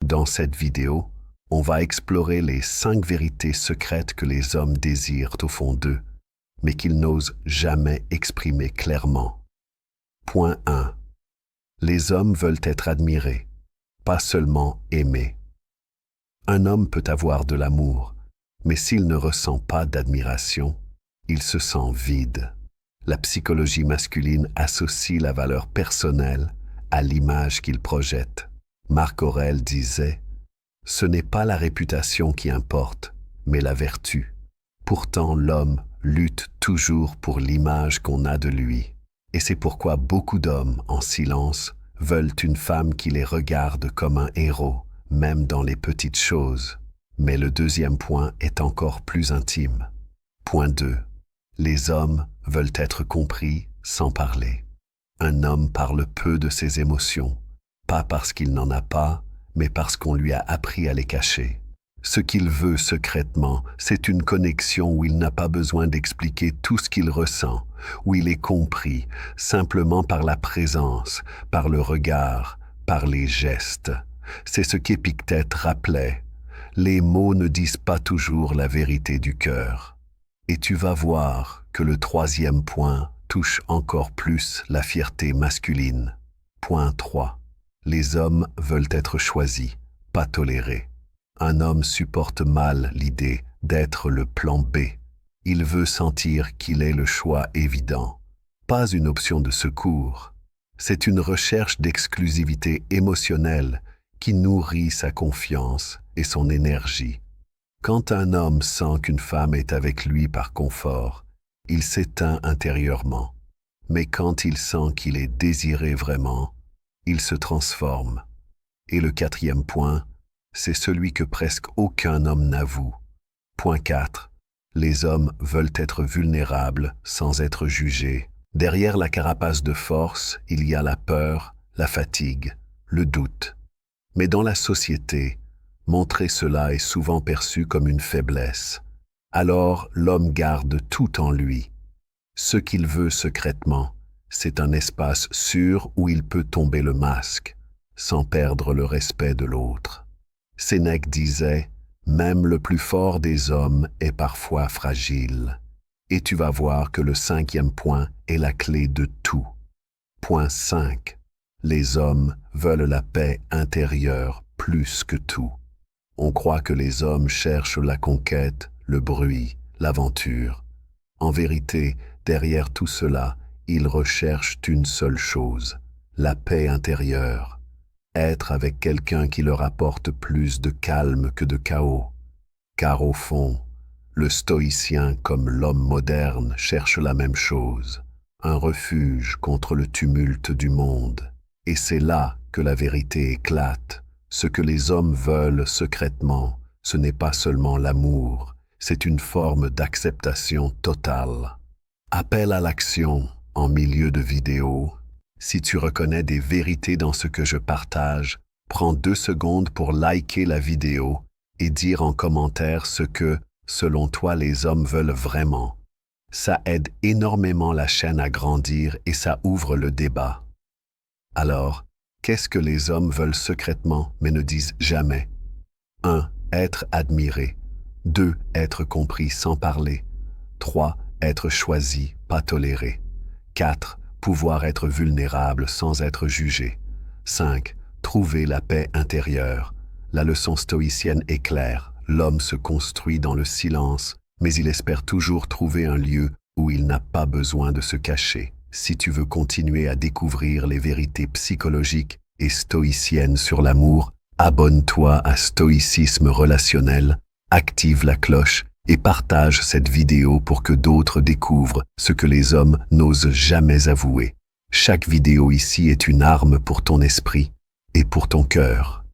Dans cette vidéo, on va explorer les 5 vérités secrètes que les hommes désirent au fond d'eux, mais qu'ils n'osent jamais exprimer clairement. Point 1. Les hommes veulent être admirés, pas seulement aimés. Un homme peut avoir de l'amour, mais s'il ne ressent pas d'admiration, il se sent vide. La psychologie masculine associe la valeur personnelle à l'image qu'il projette. Marc Aurèle disait « Ce n'est pas la réputation qui importe, mais la vertu. » Pourtant, l'homme lutte toujours pour l'image qu'on a de lui. Et c'est pourquoi beaucoup d'hommes, en silence, veulent une femme qui les regarde comme un héros, même dans les petites choses. Mais le deuxième point est encore plus intime. Point 2. Les hommes veulent être compris sans parler. Un homme parle peu de ses émotions, pas parce qu'il n'en a pas, mais parce qu'on lui a appris à les cacher. Ce qu'il veut secrètement, c'est une connexion où il n'a pas besoin d'expliquer tout ce qu'il ressent, où il est compris simplement par la présence, par le regard, par les gestes. C'est ce qu'Épictète rappelait. Les mots ne disent pas toujours la vérité du cœur. Et tu vas voir que le troisième point touche encore plus la fierté masculine. Point 3. Les hommes veulent être choisis, pas tolérés. Un homme supporte mal l'idée d'être le plan B. Il veut sentir qu'il est le choix évident, pas une option de secours. C'est une recherche d'exclusivité émotionnelle qui nourrit sa confiance et son énergie. Quand un homme sent qu'une femme est avec lui par confort, il s'éteint intérieurement. Mais quand il sent qu'il est désiré vraiment, il se transforme. Et le quatrième point, c'est celui que presque aucun homme n'avoue. Point 4. Les hommes veulent être vulnérables sans être jugés. Derrière la carapace de force, il y a la peur, la fatigue, le doute. Mais dans la société, montrer cela est souvent perçu comme une faiblesse. Alors l'homme garde tout en lui. Ce qu'il veut secrètement, c'est un espace sûr où il peut tomber le masque, sans perdre le respect de l'autre. Sénèque disait « Même le plus fort des hommes est parfois fragile. » Et tu vas voir que le 5e point est la clé de tout. Point 5. Les hommes veulent la paix intérieure plus que tout. On croit que les hommes cherchent la conquête, le bruit, l'aventure. En vérité, derrière tout cela, ils recherchent une seule chose, la paix intérieure. Être avec quelqu'un qui leur apporte plus de calme que de chaos. Car au fond, le stoïcien comme l'homme moderne cherche la même chose, un refuge contre le tumulte du monde. Et c'est là que la vérité éclate. Ce que les hommes veulent secrètement, ce n'est pas seulement l'amour, c'est une forme d'acceptation totale. Appel à l'action en milieu de vidéo. Si tu reconnais des vérités dans ce que je partage, prends 2 secondes pour liker la vidéo et dire en commentaire ce que, selon toi, les hommes veulent vraiment. Ça aide énormément la chaîne à grandir et ça ouvre le débat. Alors, qu'est-ce que les hommes veulent secrètement mais ne disent jamais? 1. Être admiré. 2. Être compris sans parler. 3. Être choisi, pas toléré. 4. Pouvoir être vulnérable sans être jugé. 5. Trouver la paix intérieure. La leçon stoïcienne est claire. L'homme se construit dans le silence, mais il espère toujours trouver un lieu où il n'a pas besoin de se cacher. Si tu veux continuer à découvrir les vérités psychologiques et stoïciennes sur l'amour, abonne-toi à Stoïcisme Relationnel, active la cloche et partage cette vidéo pour que d'autres découvrent ce que les hommes n'osent jamais avouer. Chaque vidéo ici est une arme pour ton esprit et pour ton cœur.